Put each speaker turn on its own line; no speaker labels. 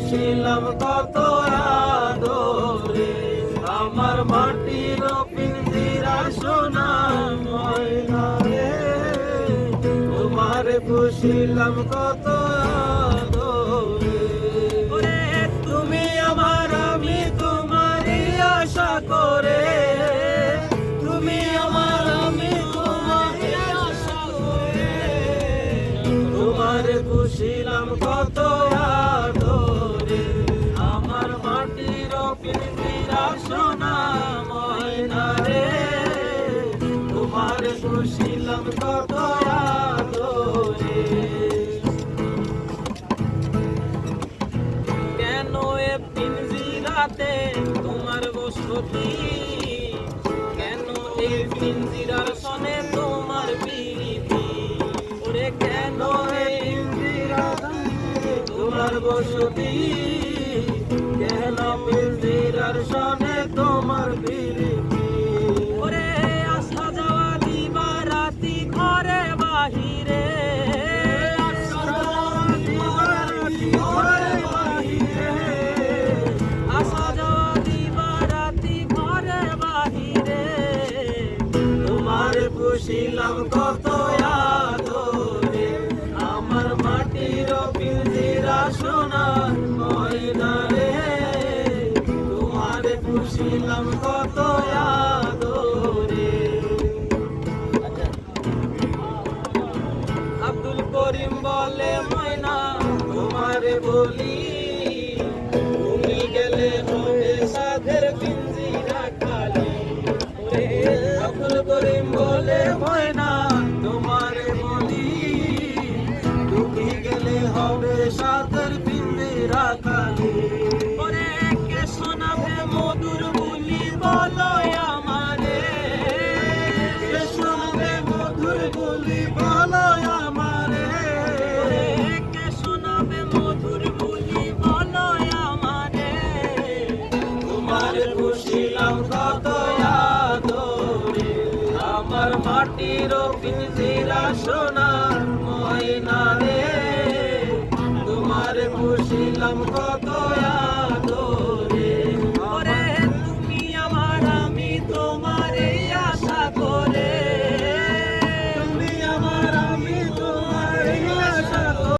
পুষিলাম কত আদরে, আমার মাটির পিঞ্জিরা সোনা ময়না রে, তোমারে পুষিলাম কত আদরে। তুমি আমার আমি তোমারই আশা করে, তুমি আমার আমি তোমারই আশা করে, তোমারে পুষিলাম কত আদরে, আমার মাটির পিঞ্জিরা সোনা ময়না রে, তোমারে পুষিলাম কত আদরে। কেন এ পিঞ্জিরাতে তোমার বসতি, কেন এই পিঞ্জিরার সনে তোমার প্রীতি, ওরে কেন এই পিঞ্জিরাতে তোমার বসতি, কেন পিঞ্জিরার সনে তোমার প্রীতি, ওরে আসা যাওয়া দিবা রাতি ঘরে বাহিরে, আসা যাওয়া দিবা রাতি ঘরে বাহিরে, আসা যাওয়া দিবা রাতি ঘরে বাহিরে, তোমারে পুষিলাম কত আদরে, আমার মাটির পিঞ্জিরা সোনা ময়না রে, তোমারে পুষিলাম কত আদরে। আব্দুল করিম বলে ময়না তোমারে বলি, তুমি গেলে হবে সাধের পিঞ্জিরা খালি, আব্দুল করিম বলে ময়না তোমারে বলি, তুমি গেলে হবে সাধের পিঞ্জিরা খালি, ওরে কে শোনাবে মধুর বুলি বলো আমারে, কে শোনাবে মধুর বুলি বলো আমারে, কে শোনাবে মধুর বুলি বলো আমারে, তোমারে পুষিলাম কত আদরে, আমার মাটির পিঞ্জিরা সোনা ময়না রে, তোমারে পুষিলাম কত আদরে।